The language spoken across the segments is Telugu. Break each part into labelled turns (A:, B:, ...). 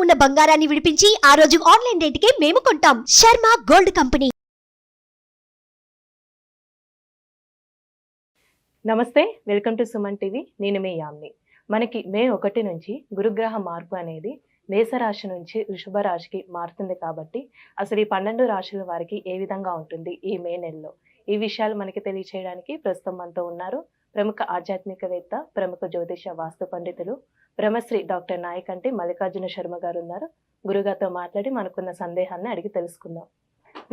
A: ఉన్న బంగారాన్ని విడిపించి ఆ రోజు ఆన్లైన్ రేటుకే మేము కొంటాం. Sharma gold company.
B: నమస్తే, వెల్కమ్ టు సుమన్ టీవీ. నేను మీ యామ్ని. మనకి మే 1 నుంచి గురుగ్రహ మార్పు అనేది మేషరాశి నుంచి వృషభ రాశికి మారుతుంది కాబట్టి అసలు ఈ 12 రాశుల వారికి ఏ విధంగా ఉంటుంది ఈ మే నెలలో, ఈ విషయాలు మనకి తెలియచేయడానికి ప్రస్తుతం మనతో ఉన్నారు ప్రముఖ ఆధ్యాత్మికవేత్త, ప్రముఖ జ్యోతిష వాస్తు పండితులు బ్రహ్మశ్రీ డాక్టర్ నాయకంటి మల్లికార్జున శర్మ గారు ఉన్నారు. గురుగారితో మాట్లాడి మనకున్న సందేహాన్ని అడిగి తెలుసుకుందాం.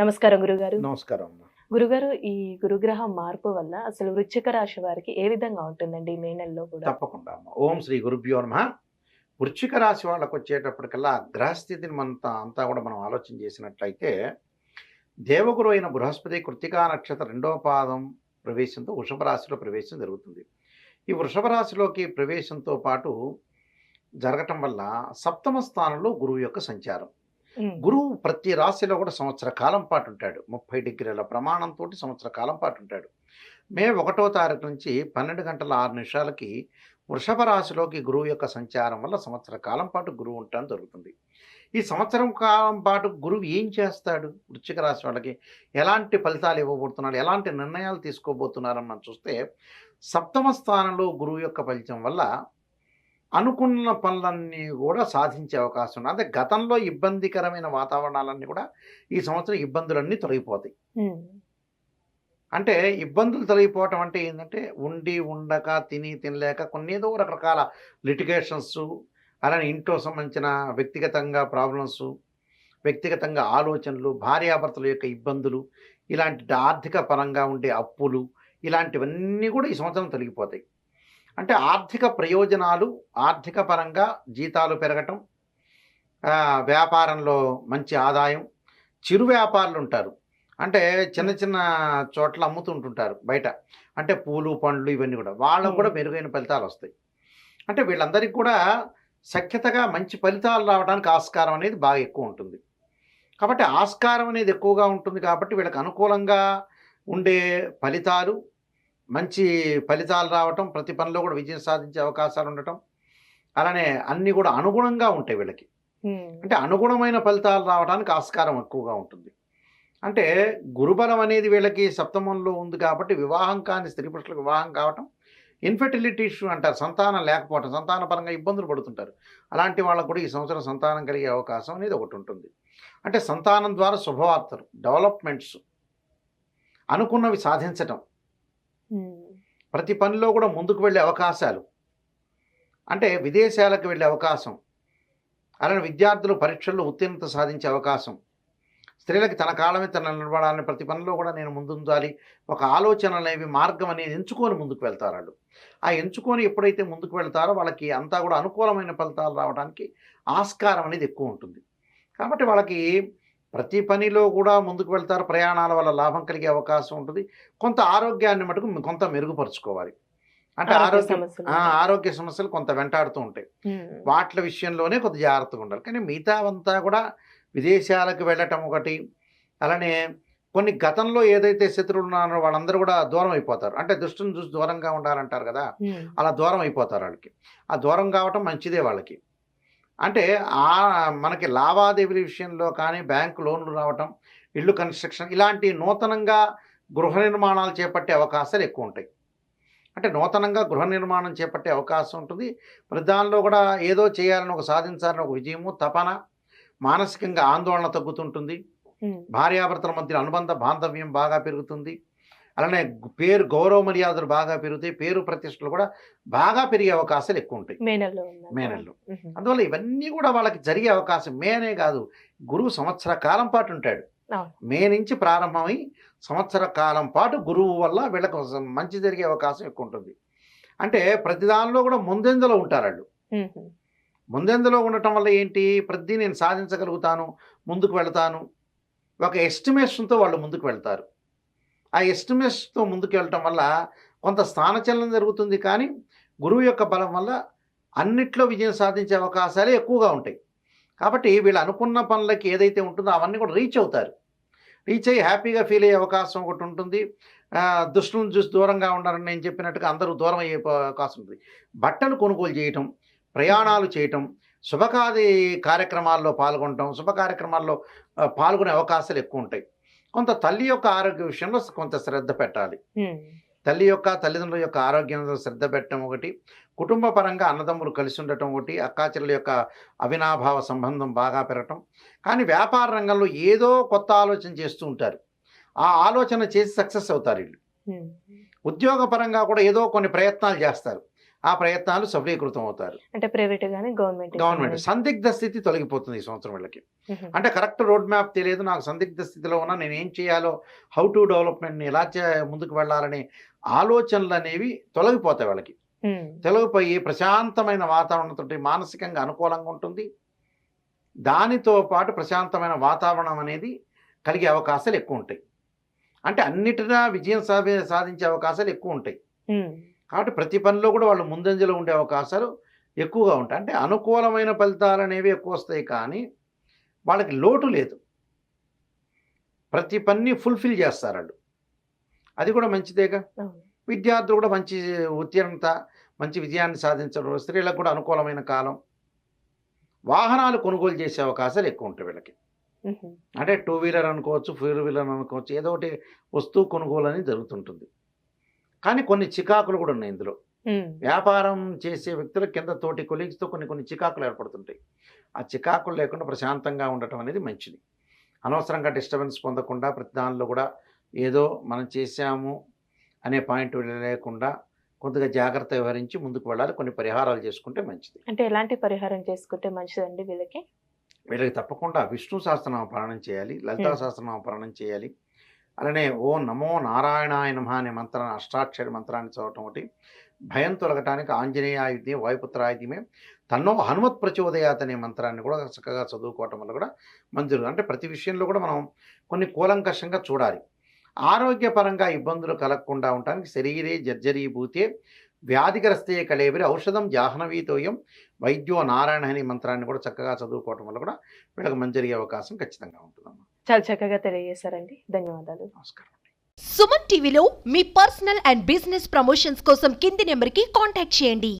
B: నమస్కారం గురుగారు.
C: నమస్కారం.
B: గురుగారు, ఈ గురుగ్రహ మార్పు వల్ల అసలు వృశ్చిక రాశి వారికి ఏ విధంగా ఉంటుందండి ఈ మే నెలలో కూడా?
C: తప్పకుండా. ఓం శ్రీ గురుభ్యో నమః. వృశ్చిక రాశి వాళ్ళకు వచ్చేటప్పటికల్లా గ్రహస్థితిని అంతా కూడా మనం ఆలోచన చేసినట్లయితే, దేవగురు అయిన బృహస్పతి కృత్తికా నక్షత్ర 2వ పాదం ప్రవేశంతో వృషభ రాశిలో ప్రవేశం జరుగుతుంది. ఈ వృషభ రాశిలోకి ప్రవేశంతో పాటు జరగటం వల్ల సప్తమ స్థానంలో గురువు యొక్క సంచారం. గురువు ప్రతి రాశిలో కూడా సంవత్సర కాలం పాటు ఉంటాడు. 30 డిగ్రీల ప్రమాణంతో సంవత్సర కాలం పాటు ఉంటాడు. మే 1వ తారీఖు నుంచి 12 గంటల 6 నిమిషాలకి వృషభ రాశిలోకి గురువు యొక్క సంచారం వల్ల సంవత్సర కాలం పాటు గురువు ఉండటం జరుగుతుంది. ఈ సంవత్సరం కాలం పాటు గురువు ఏం చేస్తాడు, వృశ్చిక రాశి వాళ్ళకి ఎలాంటి ఫలితాలు ఇవ్వబోతున్నాడు, ఎలాంటి నిర్ణయాలు తీసుకోబోతున్నారని మనం చూస్తే, సప్తమ స్థానంలో గురువు యొక్క ఫలితం వల్ల అనుకున్న పనులన్నీ కూడా సాధించే అవకాశం ఉంది. అంటే గతంలో ఇబ్బందికరమైన వాతావరణాలన్నీ కూడా ఈ సంవత్సరం ఇబ్బందులన్నీ తొలగిపోతాయి. అంటే ఇబ్బందులు తొలగిపోవటం అంటే ఏంటంటే, ఉండి ఉండక తినలేక కొన్ని ఏదో రకరకాల లిటిగేషన్స్, అలానే ఇంట్లో సంబంధించిన వ్యక్తిగతంగా ప్రాబ్లమ్స్, వ్యక్తిగతంగా ఆలోచనలు, భార్యాభర్తల యొక్క ఇబ్బందులు, ఇలాంటి ఆర్థిక పరంగా ఉండే అప్పులు, ఇలాంటివన్నీ కూడా ఈ సంవత్సరం తొలగిపోతాయి. అంటే ఆర్థిక ప్రయోజనాలు, ఆర్థిక పరంగా జీతాలు పెరగటం, వ్యాపారంలో మంచి ఆదాయం. చిరు వ్యాపారులు ఉంటారు, అంటే చిన్న చిన్న చోట్ల అమ్ముతుంటుంటారు బయట, అంటే పూలు పండ్లు ఇవన్నీ కూడా, వాళ్ళకు కూడా మెరుగైన ఫలితాలు వస్తాయి. అంటే వీళ్ళందరికీ కూడా సఖ్యతగా మంచి ఫలితాలు రావడానికి ఆస్కారం అనేది బాగా ఎక్కువ ఉంటుంది. కాబట్టి ఆస్కారం అనేది ఎక్కువగా ఉంటుంది కాబట్టి వీళ్ళకి అనుకూలంగా ఉండే ఫలితాలు, మంచి ఫలితాలు రావటం, ప్రతి పనిలో కూడా విజయం సాధించే అవకాశాలు ఉండటం, అలానే అన్నీ కూడా అనుగుణంగా ఉంటాయి వీళ్ళకి. అంటే అనుగుణమైన ఫలితాలు రావడానికి ఆస్కారం ఎక్కువగా ఉంటుంది. అంటే గురుబలం అనేది వీళ్ళకి సప్తమంలో ఉంది కాబట్టి వివాహం కాని స్త్రీ పురుషులకు వివాహం కావటం, ఇన్ఫెర్టిలిటీ ఇష్యూ అంటారు, సంతానం లేకపోవటం, సంతాన పరంగా ఇబ్బందులు పడుతుంటారు, అలాంటి వాళ్ళకు కూడా ఈ సంవత్సరం సంతానం కలిగే అవకాశం అనేది ఒకటి ఉంటుంది. అంటే సంతానం ద్వారా శుభవార్తలు, డెవలప్మెంట్స్, అనుకున్నవి సాధించటం, ప్రతి పనిలో కూడా ముందుకు వెళ్ళే అవకాశాలు, అంటే విదేశాలకు వెళ్ళే అవకాశం, అలానే విద్యార్థులు పరీక్షల్లో ఉత్తీర్ణత సాధించే అవకాశం, స్త్రీలకి తన కాలమే తన నిలబడాలని, ప్రతి పనిలో కూడా నేను ముందుండాలి, ఒక ఆలోచన అనేవి మార్గం అనేది ఎంచుకొని ముందుకు వెళ్తారు వాళ్ళు. ఆ ఎంచుకొని ఎప్పుడైతే ముందుకు వెళ్తారో వాళ్ళకి అంతా కూడా అనుకూలమైన ఫలితాలు రావడానికి ఆస్కారం అనేది ఎక్కువ ఉంటుంది. కాబట్టి వాళ్ళకి ప్రతి పనిలో కూడా ముందుకు వెళ్తారు, ప్రయాణాల వల్ల లాభం కలిగే అవకాశం ఉంటుంది. కొంత ఆరోగ్యాన్ని మటుకు కొంత మెరుగుపరుచుకోవాలి. అంటే ఆరోగ్య సమస్యలు కొంత వెంటాడుతూ ఉంటాయి, వాటి విషయంలోనే కొంత జాగ్రత్తగా ఉండాలి. కానీ మిగతావంతా కూడా విదేశాలకు వెళ్ళటం ఒకటి, అలానే కొన్ని గతంలో ఏదైతే శత్రువులు ఉన్నారో వాళ్ళందరూ కూడా దూరం అయిపోతారు. అంటే దుష్టుని చూసి దూరంగా ఉండాలంటారు కదా, అలా దూరం అయిపోతారు వాళ్ళకి. ఆ దూరం కావటం మంచిదే వాళ్ళకి. అంటే మనకి లావాదేవీల విషయంలో కానీ, బ్యాంకు లోన్లు రావటం, ఇల్లు కన్స్ట్రక్షన్, ఇలాంటి నూతనంగా గృహ నిర్మాణాలు చేపట్టే అవకాశాలు ఎక్కువ ఉంటాయి. అంటే నూతనంగా గృహ నిర్మాణం చేపట్టే అవకాశం ఉంటుంది. ప్రతి దానిలో కూడా ఏదో చేయాలని, ఒక సాధించాలని ఒక విజయము, తపన, మానసికంగా ఆందోళన తగ్గుతుంటుంది. భార్యాభర్తల మధ్య అనుబంధ బాంధవ్యం బాగా పెరుగుతుంది. అలానే పేరు, గౌరవ మర్యాదలు బాగా పెరుగుతాయి, పేరు ప్రతిష్టలు కూడా బాగా పెరిగే అవకాశాలు ఎక్కువ ఉంటాయి మే నెలలో. అందువల్ల ఇవన్నీ కూడా వాళ్ళకి జరిగే అవకాశం, మే అనే కాదు, గురువు సంవత్సర కాలం పాటు ఉంటాడు. మే నుంచి ప్రారంభమై సంవత్సర కాలం పాటు గురువు వల్ల వీళ్ళకు మంచి జరిగే అవకాశం ఎక్కువ ఉంటుంది. అంటే ప్రతి దానిలో కూడా ముందెందులో ఉంటారు వాళ్ళు. ముందెందులో ఉండటం వల్ల ఏంటి, ప్రతి నేను సాధించగలుగుతాను, ముందుకు వెళ్తాను, ఒక ఎస్టిమేషన్తో వాళ్ళు ముందుకు వెళ్తారు. ఆ ఎస్టిమేషన్తో ముందుకు వెళ్ళటం వల్ల కొంత స్థానచలనం జరుగుతుంది. కానీ గురువు యొక్క బలం వల్ల అన్నిట్లో విజయం సాధించే అవకాశాలే ఎక్కువగా ఉంటాయి. కాబట్టి వీళ్ళు అనుకున్న పనులకి ఏదైతే ఉంటుందో అవన్నీ కూడా రీచ్ అవుతారు. రీచ్ అయ్యి హ్యాపీగా ఫీల్ అయ్యే అవకాశం ఒకటి ఉంటుంది. దుష్టులను చూసి దూరంగా ఉండాలని నేను చెప్పినట్టుగా అందరూ దూరం అయ్యే అవకాశం ఉంటుంది. బట్టలు కొనుగోలు చేయటం, ప్రయాణాలు చేయటం, శుభకాది కార్యక్రమాల్లో పాల్గొనటం, శుభ కార్యక్రమాల్లో పాల్గొనే అవకాశాలు ఎక్కువ ఉంటాయి. కొంత తల్లి యొక్క ఆరోగ్య విషయంలో కొంత శ్రద్ధ పెట్టాలి. తల్లిదండ్రుల యొక్క ఆరోగ్యం శ్రద్ధ పెట్టడం ఒకటి, కుటుంబ పరంగా అన్నదమ్ములు కలిసి ఉండటం ఒకటి, అక్కాచెల్ల యొక్క అవినాభావ సంబంధం బాగా పెరగటం. కానీ వ్యాపార రంగంలో ఏదో కొత్త ఆలోచన చేస్తూ ఉంటారు, ఆ ఆలోచన చేసి సక్సెస్ అవుతారు వీళ్ళు. ఉద్యోగ పరంగా కూడా ఏదో కొన్ని ప్రయత్నాలు చేస్తారు, ఆ ప్రయత్నాలు సఫలీకృతం అవుతారు.
B: అంటే ప్రైవేట్ గానీ
C: గవర్నమెంట్ సందిగ్ధ స్థితి తొలగిపోతుంది ఈ సంవత్సరం వీళ్ళకి. అంటే కరెక్ట్ రోడ్ మ్యాప్ తెలియదు, నాకు సందిగ్ధ స్థితిలో ఉన్నా నేను ఏం చేయాలో, హౌ టు డెవలప్మెంట్ని ఎలా ముందుకు వెళ్ళాలనే ఆలోచనలు అనేవి తొలగిపోతాయి వాళ్ళకి. తొలగిపోయి ప్రశాంతమైన వాతావరణంతో మానసికంగా అనుకూలంగా ఉంటుంది. దానితో పాటు ప్రశాంతమైన వాతావరణం అనేది కలిగే అవకాశాలు ఎక్కువ ఉంటాయి. అంటే అన్నిటినా విజయం సాధించే అవకాశాలు ఎక్కువ ఉంటాయి. కాబట్టి ప్రతి పనిలో కూడా వాళ్ళు ముందంజలో ఉండే అవకాశాలు ఎక్కువగా ఉంటాయి. అంటే అనుకూలమైన ఫలితాలు అనేవి ఎక్కువ వస్తాయి, కానీ వాళ్ళకి లోటు లేదు. ప్రతి పని ఫుల్ఫిల్ చేస్తారు వాళ్ళు, అది కూడా మంచిదేగా. విద్యార్థులు కూడా మంచి ఉత్తీర్ణత, మంచి విజయాన్ని సాధించడం. స్త్రీలకు కూడా అనుకూలమైన కాలం. వాహనాలు కొనుగోలు చేసే అవకాశాలు ఎక్కువ ఉంటాయి వీళ్ళకి. అంటే 2 వీలర్ అనుకోవచ్చు, 4 వీలర్ అనుకోవచ్చు, ఏదో ఒకటి వస్తువు కొనుగోలు అనేది జరుగుతుంటుంది. కానీ కొన్ని చికాకులు కూడా ఉన్నాయి ఇందులో. వ్యాపారం చేసే వ్యక్తుల కింద తోటి కొలీగ్స్తో కొన్ని చికాకులు ఏర్పడుతుంటాయి. ఆ చికాకులు లేకుండా ప్రశాంతంగా ఉండటం అనేది మంచిది. అనవసరంగా డిస్టర్బెన్స్ పొందకుండా ప్రతి దానిలో కూడా ఏదో మనం చేశాము అనే పాయింట్ లేకుండా కొద్దిగా జాగ్రత్త వ్యవహరించి ముందుకు వెళ్ళాలి. కొన్ని పరిహారాలు చేసుకుంటే మంచిది.
B: అంటే ఎలాంటి పరిహారం చేసుకుంటే మంచిదండి వీళ్ళకి?
C: వీళ్ళకి తప్పకుండా విష్ణు సహస్రనామ పారాయణం చేయాలి, లలితా సహస్రనామ పారాయణం చేయాలి. అలానే ఓం నమో నారాయణాయ నమః అనే మంత్రాన్ని, అష్టాక్షరి మంత్రాన్ని చదవటం ఒకటి. భయం తొలగటానికి ఆంజనేయాయుధే వాయుపుత్రాయుధమే తన్నో హనుమత్ ప్రచోదయాత్ అనే మంత్రాన్ని కూడా చక్కగా చదువుకోవటం వల్ల కూడా మంచిది. అంటే ప్రతి విషయంలో కూడా మనం కొన్ని కూలంకషంగా చూడాలి. ఆరోగ్యపరంగా ఇబ్బందులు కలగకుండా ఉండటానికి శరీరే జర్జరీభూతే వ్యాధిగ్రస్తే కళేవిరి ఔషధం జాహ్నవీతోయం వైద్యో నారాయణ అనే మంత్రాన్ని కూడా చక్కగా చదువుకోవటం వల్ల కూడా వీళ్ళకి మంచి జరిగే అవకాశం ఖచ్చితంగా ఉంటుందమ్మా.
B: చాలా చక్కగా తెలియజేశారండి, ధన్యవాదాలు.
C: నమస్కారం.
A: సుమన్ టీవీలో మీ పర్సనల్ అండ్ బిజినెస్ ప్రమోషన్స్ కోసం కింది నెంబర్కి కాంటాక్ట్ చేయండి.